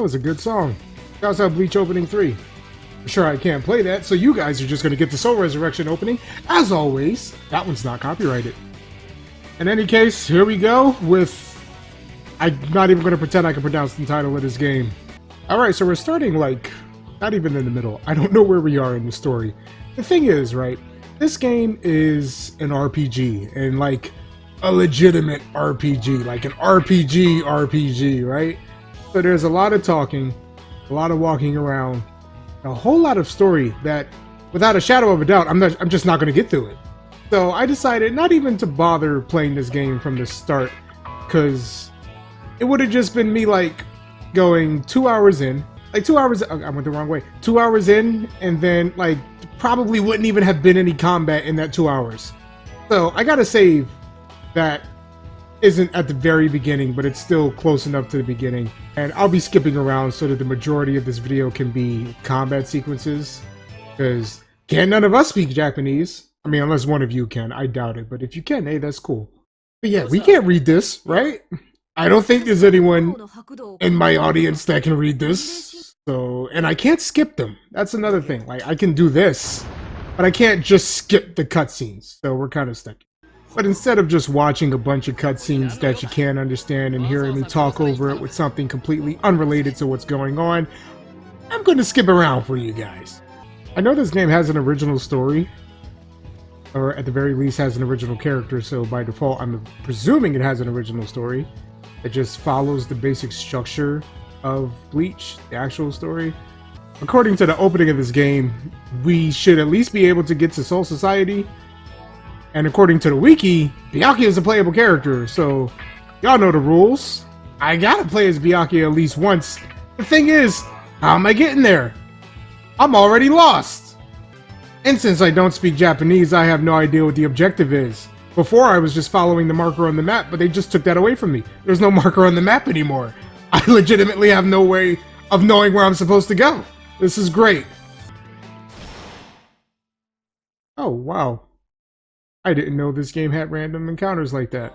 That was a good song. Shouts out Bleach Opening 3. I'm sure I can't play that, so you guys are just going to get the Soul Resurrection opening. As always, that one's not copyrighted. In any case, here we go with... I'm not even going to pretend I can pronounce the title of this game. Alright, so we're starting, like, not even in the middle. I don't know where we are in the story. The thing is, right, this game is an RPG, and, like, a legitimate RPG, like an RPG, right? So there's a lot of talking, a lot of walking around, a whole lot of story that, without a shadow of a doubt, I'm just not going to get through it. So I decided not even to bother playing this game from the start, because it would have just been me, like, going 2 hours in, like 2 hours, I went the wrong way, 2 hours in, and then, like, probably wouldn't even have been any combat in that 2 hours. So I gotta save that isn't at the very beginning, but it's still close enough to the beginning. And I'll be skipping around so that the majority of this video can be combat sequences, because can't none of us speak Japanese? I mean, unless one of you can, I doubt it, but if you can, hey, that's cool. But yeah, we can't read this, right? I don't think there's anyone in my audience that can read this. So, and I can't skip them. That's another thing. Like, I can do this, but I can't just skip the cutscenes. So we're kind of stuck. But instead of just watching a bunch of cutscenes that you can't understand and hearing me talk over it with something completely unrelated to what's going on, I'm going to skip around for you guys. I know this game has an original story, or at the very least has an original character, so by default I'm presuming it has an original story. It just follows the basic structure of Bleach, the actual story. According to the opening of this game, we should at least be able to get to Soul Society. And according to the wiki, 𝐞𝐤𝐬𝐞 is a playable character, so y'all know the rules. I gotta play as 𝐞𝐤𝐬𝐞 at least once. The thing is, how am I getting there? I'm already lost. And since I don't speak Japanese, I have no idea what the objective is. Before I was just following the marker on the map, but they just took that away from me. There's no marker on the map anymore. I legitimately have no way of knowing where I'm supposed to go. This is great. Oh, wow. I didn't know this game had random encounters like that.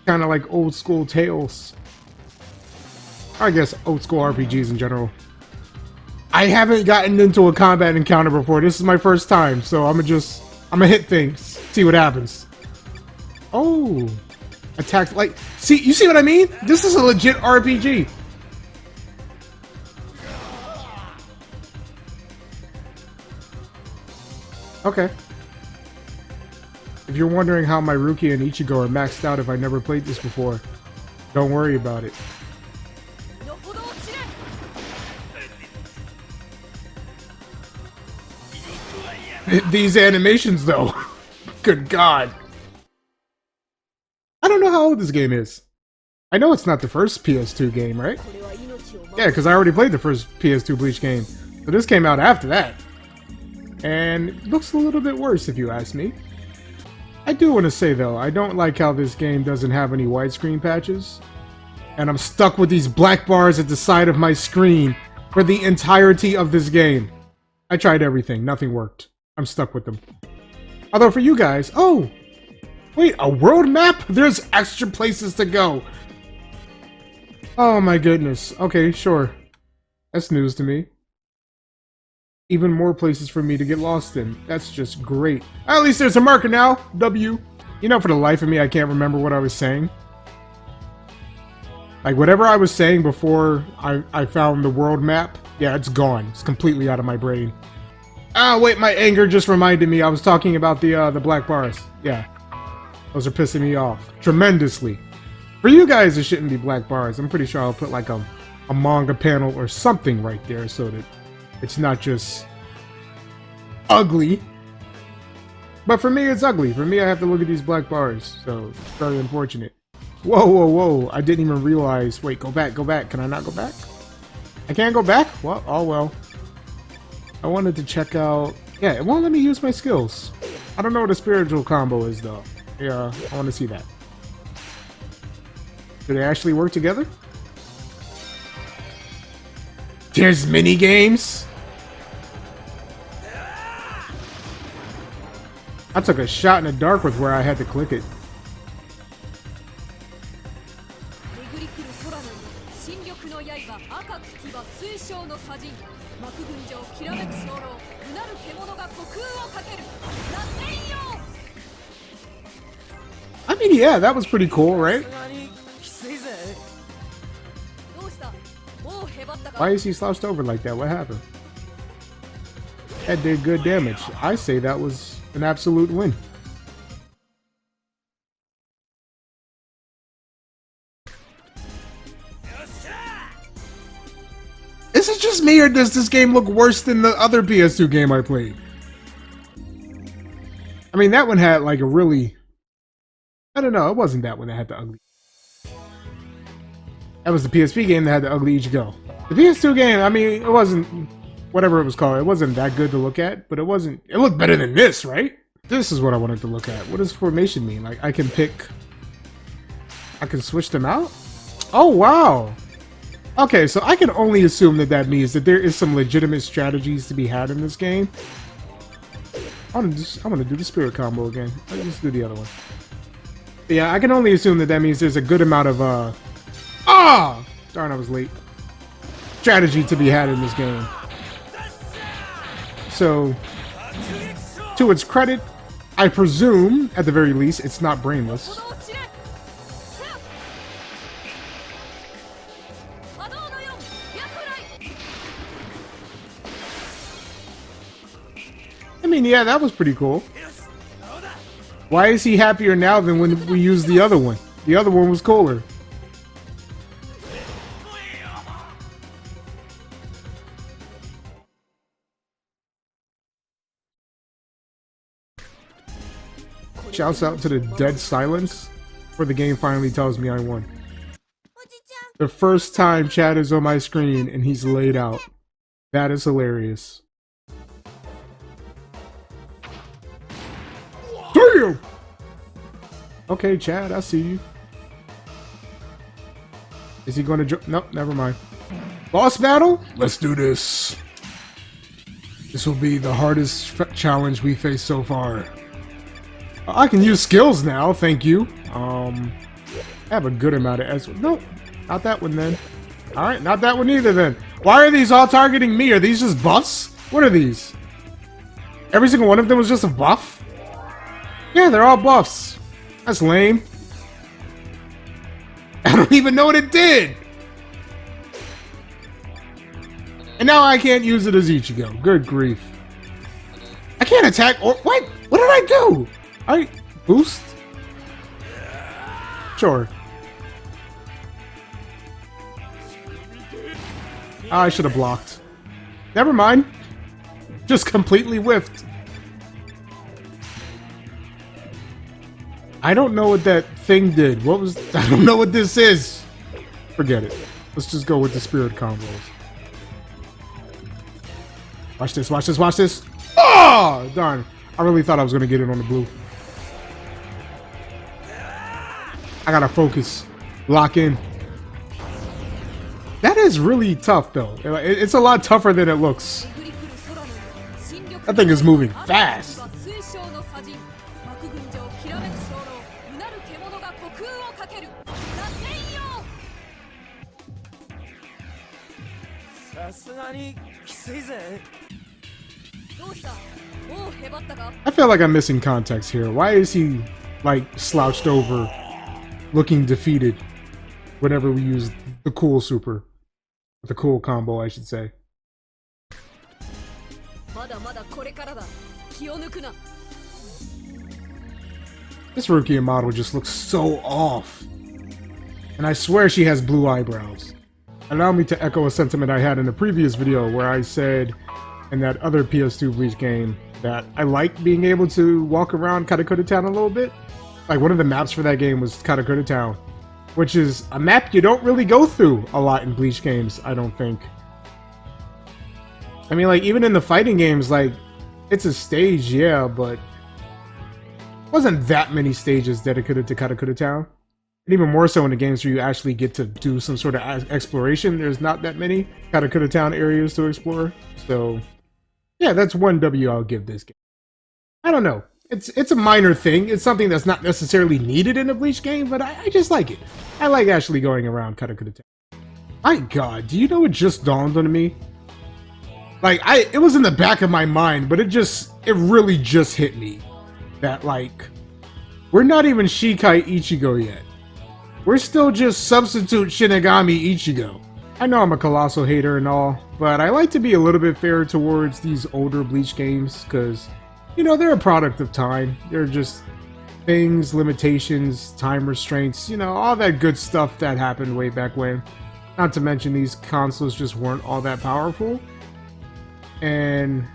Kind of like old school Tales. I guess old school RPGs in general. I haven't gotten into a combat encounter before. This is my first time, so I'm gonna hit things, see what happens. Oh, attacks, like, see, you see what I mean? This is a legit RPG. Okay. If you're wondering how my 𝐼𝐼𝐲𝐿 and 𝐼𝐻𝐼𝐲 are maxed out if I never played this before, don't worry about it. These animations, though. Good God. I don't know how old this game is. I know it's not the first PS2 game, right? Yeah, because I already played the first PS2 Bleach game. So this came out after that. And it looks a little bit worse, if you ask me. I do want to say, though, I don't like how this game doesn't have any widescreen patches. And I'm stuck with these black bars at the side of my screen for the entirety of this game. I tried everything. Nothing worked. I'm stuck with them. Although for you guys... Oh! Wait, a world map? There's extra places to go. Oh my goodness. Okay, sure. That's news to me. Even more places for me to get lost in. That's just great. At least there's a marker now. W. You know, for the life of me, I can't remember what I was saying. Like, whatever I was saying before I found the world map, yeah, it's gone. It's completely out of my brain. Ah, wait, my anger just reminded me I was talking about the black bars. Yeah. Those are pissing me off. Tremendously. For you guys, it shouldn't be black bars. I'm pretty sure I'll put, like, a manga panel or something right there so that it's not just ugly. But for me, it's ugly. For me, I have to look at these black bars. So, it's very unfortunate. Whoa, whoa, whoa. I didn't even realize. Wait, go back, go back. Can I not go back? I can't go back? Well, oh well. I wanted to check out... Yeah, it won't let me use my skills. I don't know what a spiritual combo is, though. Yeah, I want to see that. Do they actually work together? There's mini games? I took a shot in the dark with where I had to click it. I mean, yeah, that was pretty cool, right? Why is he slouched over like that? What happened? That did good damage. I say that was an absolute win. Is it just me, or does this game look worse than the other PS2 game I played? I mean, that one had like a really... I don't know, it wasn't that one that had the ugly... That was the PSP game that had the ugly 𝐤𝐤𝐬𝐞. The PS2 game, I mean, it wasn't... Whatever it was called, it wasn't that good to look at, but it wasn't... It looked better than this, right? This is what I wanted to look at. What does formation mean? Like, I can pick... I can switch them out? Oh, wow! Okay, so I can only assume that that means that there is some legitimate strategies to be had in this game. I'm gonna do the spirit combo again. Let's just do the other one. But yeah, I can only assume that that means there's a good amount of darn, I was late. Strategy to be had in this game. So, to its credit, I presume, at the very least, it's not brainless. I mean, yeah, that was pretty cool. Why is he happier now than when we used the other one? The other one was cooler. Shouts out to the dead silence, where the game finally tells me I won. The first time Chad is on my screen and he's laid out. That is hilarious. Damn! Okay, Chad, I see you. Is he going to jump? Nope, never mind. Boss battle? Let's do this. This will be the hardest challenge we faced so far. I can use skills now, thank you. I have a good amount of S. Nope, not that one then. Alright, not that one either then. Why are these all targeting me? Are these just buffs? What are these? Every single one of them was just a buff? Yeah, they're all buffs. That's lame. I don't even know what it did. And now I can't use it as 𝐤𝐤𝐬𝐞. Good grief. I can't attack or what? What did I do? Alright, boost? Sure. I should have blocked. Never mind. Just completely whiffed. I don't know what that thing did. What was... I don't know what this is. Forget it. Let's just go with the spirit combos. Watch this, watch this, watch this. Oh! Darn. I really thought I was going to get it on the blue. I gotta focus. Lock in. That is really tough, though. It's a lot tougher than it looks. That thing is moving fast. I feel like I'm missing context here. Why is he, like, slouched over, looking defeated whenever we use the cool super? The cool combo, I should say. This Rukia model just looks so off. And I swear she has blue eyebrows. Allow me to echo a sentiment I had in a previous video where I said in that other PS2 Bleach game that I like being able to walk around Karakura Town a little bit. Like, one of the maps for that game was Karakura Town, which is a map you don't really go through a lot in Bleach games, I don't think. I mean, like, even in the fighting games, like, it's a stage, yeah, but wasn't that many stages dedicated to Karakura Town. And even more so in the games where you actually get to do some sort of exploration, there's not that many Karakura Town areas to explore. So, yeah, that's one W I'll give this game. I don't know. It's a minor thing. It's something that's not necessarily needed in a Bleach game, but I just like it. I like actually going around 𝐤𝐤𝐤𝐿. My God, do you know what just dawned on me? Like, it was in the back of my mind, but it really just hit me that, like, we're not even 𝐤𝐤𝐤𝐤 𝐤𝐤𝐤𝐤 yet. We're still just substitute Shinigami 𝐤𝐤𝐤𝐤. I know I'm a colossal hater and all, but I like to be a little bit fair towards these older Bleach games, because, you know, they're a product of time. They're just things, limitations, time restraints, you know, all that good stuff that happened way back when. Not to mention these consoles just weren't all that powerful. And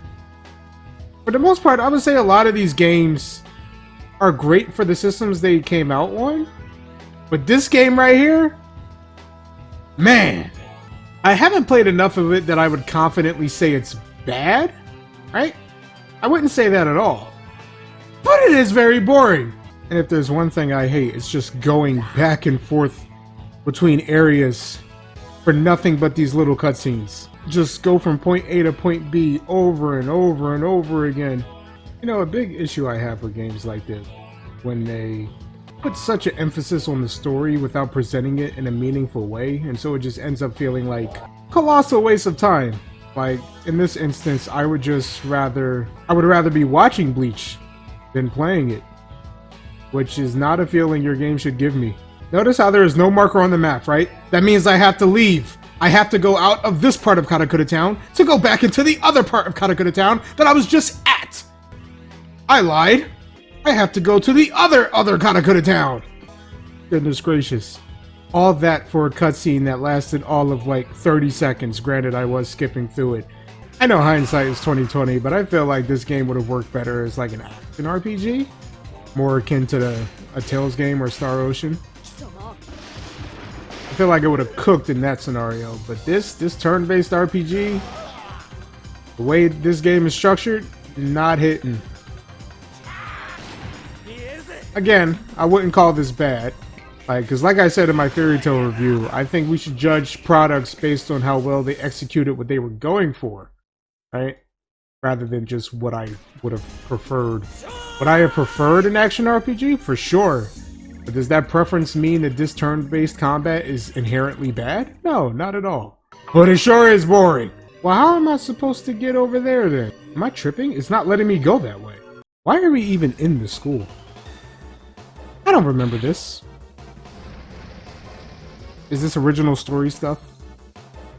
for the most part, I would say a lot of these games are great for the systems they came out on. But this game right here, man, I haven't played enough of it that I would confidently say it's bad, right? I wouldn't say that at all. But it is very boring. And if there's one thing I hate, it's just going back and forth between areas for nothing but these little cutscenes. Just go from point A to point B over and over and over again. You know, a big issue I have with games like this, when they put such an emphasis on the story without presenting it in a meaningful way, and so it just ends up feeling like a colossal waste of time. Like, in this instance, I would rather be watching Bleach than playing it, which is not a feeling your game should give me. Notice how there is no marker on the map, right? That means I have to leave. I have to go out of this part of 𝐤𝐤𝐤𝐤 Town to go back into the other part of 𝐤𝐤𝐤𝐤 Town that I was just at. I lied. I have to go to the other 𝐤𝐤𝐤𝐤 Town. Goodness gracious. All that for a cutscene that lasted all of like 30 seconds. Granted, I was skipping through it. I know hindsight is 2020, but I feel like this game would have worked better as like an action RPG. More akin to a Tales game or Star Ocean. I feel like it would have cooked in that scenario, but this turn-based RPG, the way this game is structured, not hitting. Again, I wouldn't call this bad, because like I said in my Fairy Tail review, I think we should judge products based on how well they executed what they were going for, right? Rather than just what I would have preferred. Would I have preferred an action RPG? For sure. But does that preference mean that this turn-based combat is inherently bad? No, not at all. But it sure is boring. Well, how am I supposed to get over there then? Am I tripping? It's not letting me go that way. Why are we even in the school? I don't remember this. Is this original story stuff?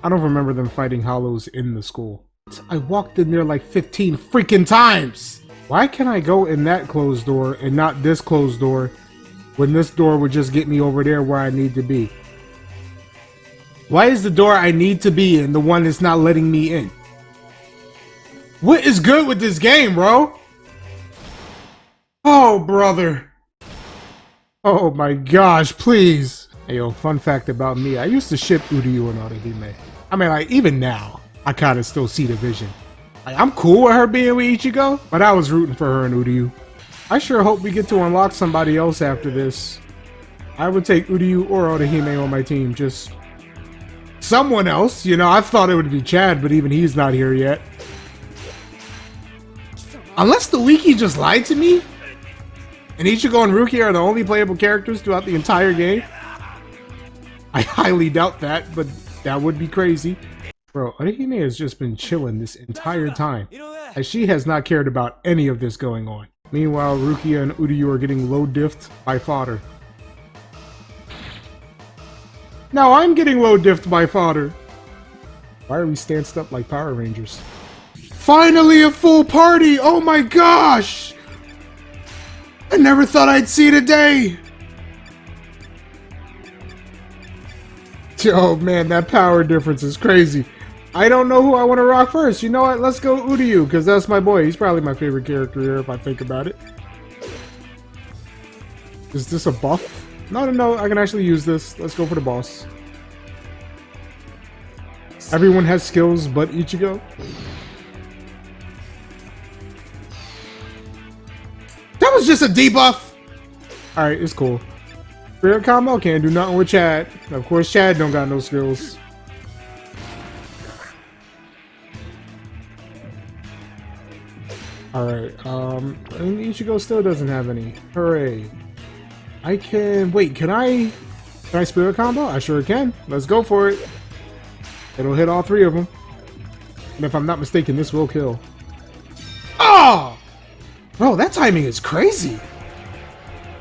I don't remember them fighting hollows in the school. I walked in there like 15 freaking times! Why can I go in that closed door and not this closed door, when this door would just get me over there where I need to be? Why is the door I need to be in the one that's not letting me in? What is good with this game, bro? Oh, brother. Oh my gosh, please. Hey, yo, fun fact about me. I used to ship 𝐼𝐸𝐼𝐢 and 𝐼𝐸𝐷𝐻𝐼𝐸. I mean, like, even now, I kind of still see the vision. Like, I'm cool with her being with 𝐸𝐸𝐻𝐸, but I was rooting for her and 𝐸𝐸𝐻𝐸. I sure hope we get to unlock somebody else after this. I would take 𝐸𝐸𝐻𝐸 or 𝐸𝐸𝐷𝐻𝐸 on my team, just someone else. You know, I thought it would be Chad, but even he's not here yet. Unless the wiki just lied to me, and Ichigo and Rukia are the only playable characters throughout the entire game. I highly doubt that, but that would be crazy. Bro, 𝐸𝐸𝐻𝐸 has just been chilling this entire time, as she has not cared about any of this going on. Meanwhile, Rukia and 𝐸𝐸𝐻𝐸 are getting low diffed by fodder. Now I'm getting low diffed by fodder. Why are we stanced up like Power Rangers? Finally a full party! Oh my gosh! I never thought I'd see the day! Oh man, that power difference is crazy. I don't know who I want to rock first. You know what? Let's go 𝐸𝐸𝐻𝐸, because that's my boy. He's probably my favorite character here if I think about it. Is this a buff? No, I can actually use this. Let's go for the boss. Everyone has skills but Ichigo. That was just a debuff! Alright, it's cool. Spirit combo can't do nothing with Chad. Of course, Chad don't got no skills. Alright, and Ichigo still doesn't have any. Hooray. I can... Wait, can I spirit combo? I sure can. Let's go for it. It'll hit all three of them. And if I'm not mistaken, this will kill. Oh! Bro, that timing is crazy.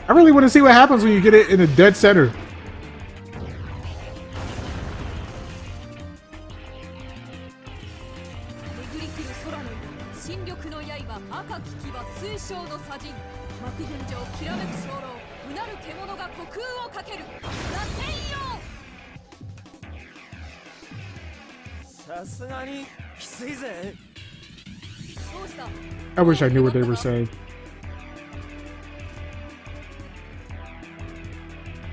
I really want to see what happens when you get it in a dead center. I wish I knew what they were saying.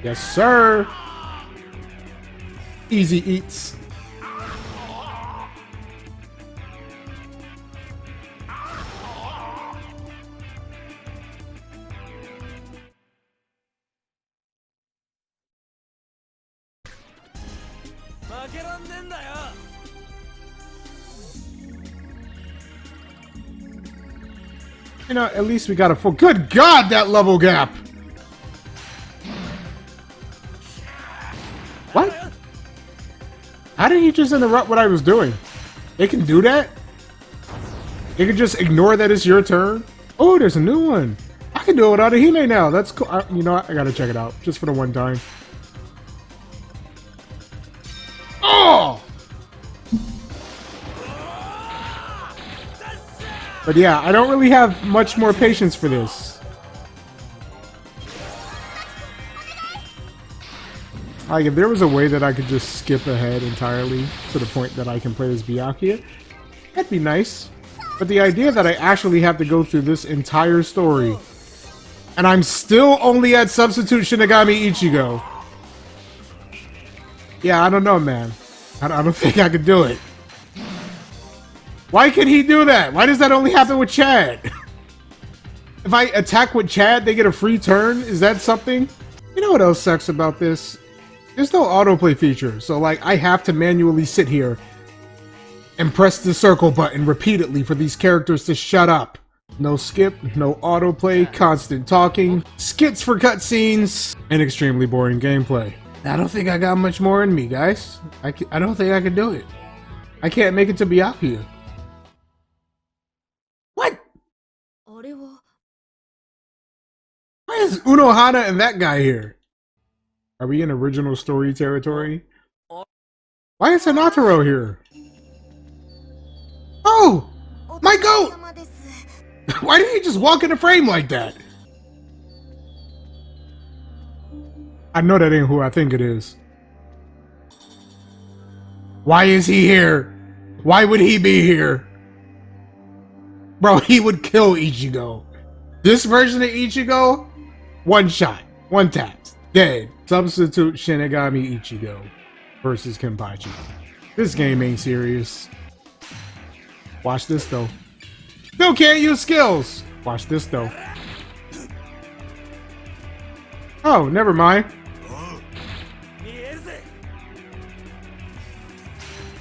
Yes, sir. Easy eats. You know, at least we got a full... Good God, that level gap! What? How did he just interrupt what I was doing? They can do that? They can just ignore that it's your turn? Oh, there's a new one. I can do it without a Hime now. That's cool. You know what? I gotta check it out. Just for the one time. Oh! But yeah, I don't really have much more patience for this. Like, if there was a way that I could just skip ahead entirely to the point that I can play as Byakuya, that'd be nice. But the idea that I actually have to go through this entire story, and I'm still only at Substitute Shinigami Ichigo. Yeah, I don't know, man. I don't think I could do it. Why can he do that? Why does that only happen with Chad? If I attack with Chad, they get a free turn? Is that something? You know what else sucks about this? There's no autoplay feature, so like I have to manually sit here and press the circle button repeatedly for these characters to shut up. No skip, no autoplay, constant talking, skits for cutscenes, and extremely boring gameplay. I don't think I got much more in me, guys. I don't think I can do it. I can't make it to Byakuya. What? Why is Unohana and that guy here? Are we in original story territory? Why is Hinataro here? Oh! My goat! Why did he just walk in the frame like that? I know that ain't who I think it is. Why is he here? Why would he be here? Bro, he would kill Ichigo. This version of Ichigo, one shot, one tap, dead. Substitute Shinigami Ichigo versus Kenpachi. This game ain't serious. Watch this though. Still can't use skills. Watch this though. Oh, never mind.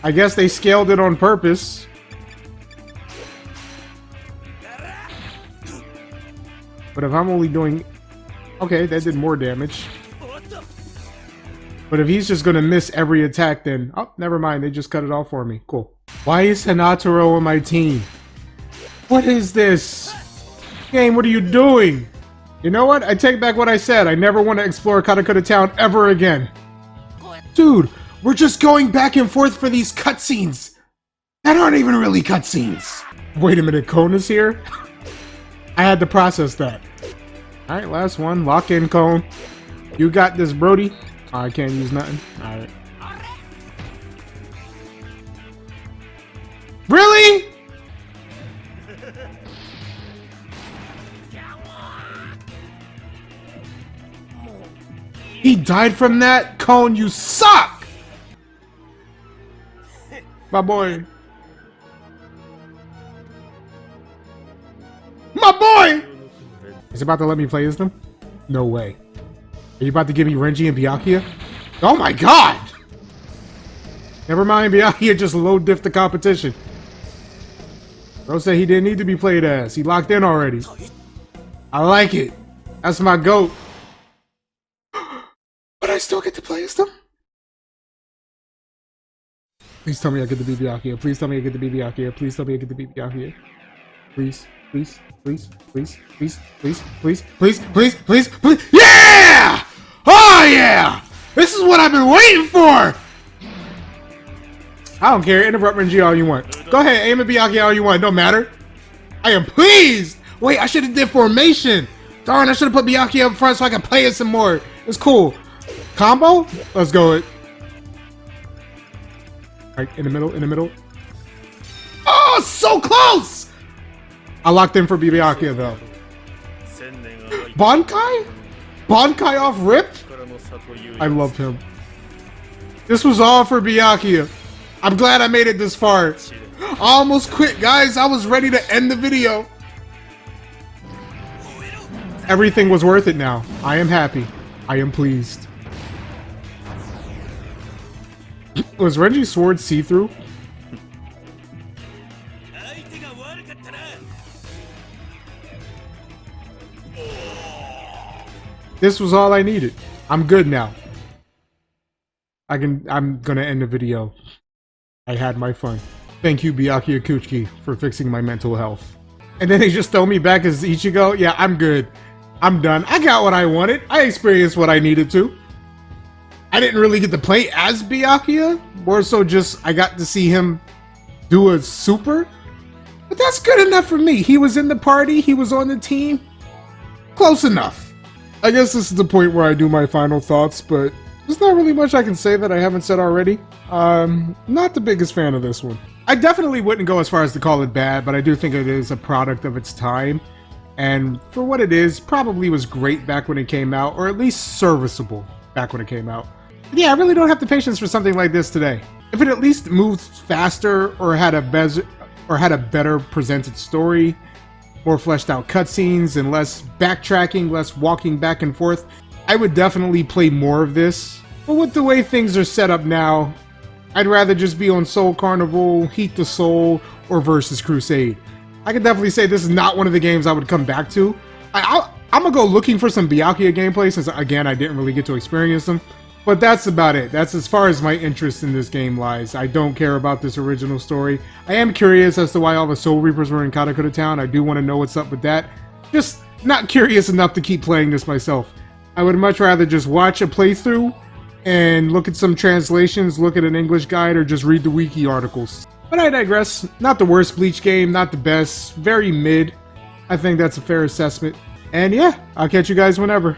I guess they scaled it on purpose. But if I'm only doing... Okay, that did more damage. But if he's just gonna miss every attack, then... Oh, never mind. They just cut it off for me. Cool. Why is Hinataro on my team? What is this? Game, what are you doing? You know what? I take back what I said. I never want to explore Katakura Town ever again. Dude, we're just going back and forth for these cutscenes. That aren't even really cutscenes. Wait a minute, Cone is here? I had to process that. Alright, last one. Lock in, Cone. You got this, Brody. Oh, I can't use nothing. Alright. Really? He died from that? Cone, you suck! My boy. My boy! Is he about to let me play as them? No way. Are you about to give me Renji and Byakuya? Oh my god! Never mind, Byakuya just low diff the competition. Bro said he didn't need to be played as. He locked in already. I like it. That's my GOAT. But I still get to play as them? Please tell me I get to be 𝐿𝐢𝐽𝐬. Please tell me I get to be 𝐿𝐢𝐽𝐬. Please tell me I get to be 𝐿𝐢𝐽𝐬. Please, please, please, please, please, please, please, please, please, please, please. Yeah! Oh yeah! This is what I've been waiting for! I don't care. Interrupt Renji all you want. Go ahead, aim at 𝐿𝐢𝐽𝐬 all you want. Don't matter. I am pleased! Wait, I should have did formation. Darn, I should have put 𝐿𝐢𝐽𝐬 up front so I can play it some more. It's cool. Combo? Let's go it. Right, in the middle, in the middle. Oh, so close! I locked in for 𝐿𝐢𝐽𝐬 though. Bankai? Bankai off rip? I love him. This was all for 𝐿𝐢𝐽𝐬. I'm glad I made it this far. I almost quit, guys. I was ready to end the video. Everything was worth it now. I am happy. I am pleased. Was Renji's sword see-through? This was all I needed. I'm good now. I'm gonna end the video. I had my fun. Thank you, 𝐿𝐢𝐽𝐬, for fixing my mental health. And then they just throw me back as Ichigo? Yeah, I'm good. I'm done. I got what I wanted. I experienced what I needed to. I didn't really get to play as 𝐿𝐢𝐽𝐬. More so just I got to see him do a super. But that's good enough for me. He was in the party. He was on the team. Close enough. I guess this is the point where I do my final thoughts, but there's not really much I can say that I haven't said already. Not the biggest fan of this one. I definitely wouldn't go as far as to call it bad, but I do think it is a product of its time. And for what it is, probably was great back when it came out, or at least serviceable back when it came out. But yeah, I really don't have the patience for something like this today. If it at least moved faster or had a better presented story, more fleshed out cutscenes, and less backtracking, less walking back and forth, I would definitely play more of this. But with the way things are set up now, I'd rather just be on Soul Carnival, Heat the Soul, or Versus Crusade. I could definitely say this is not one of the games I would come back to. I'm gonna go looking for some 𝐿𝐢𝐽𝐬 gameplay since, again, I didn't really get to experience them. But that's about it. That's as far as my interest in this game lies. I don't care about this original story. I am curious as to why all the Soul Reapers were in Karakura Town. I do want to know what's up with that. Just not curious enough to keep playing this myself. I would much rather just watch a playthrough and look at some translations, look at an English guide, or just read the wiki articles. But I digress. Not the worst Bleach game, not the best, very mid. I think that's a fair assessment. And yeah, I'll catch you guys whenever.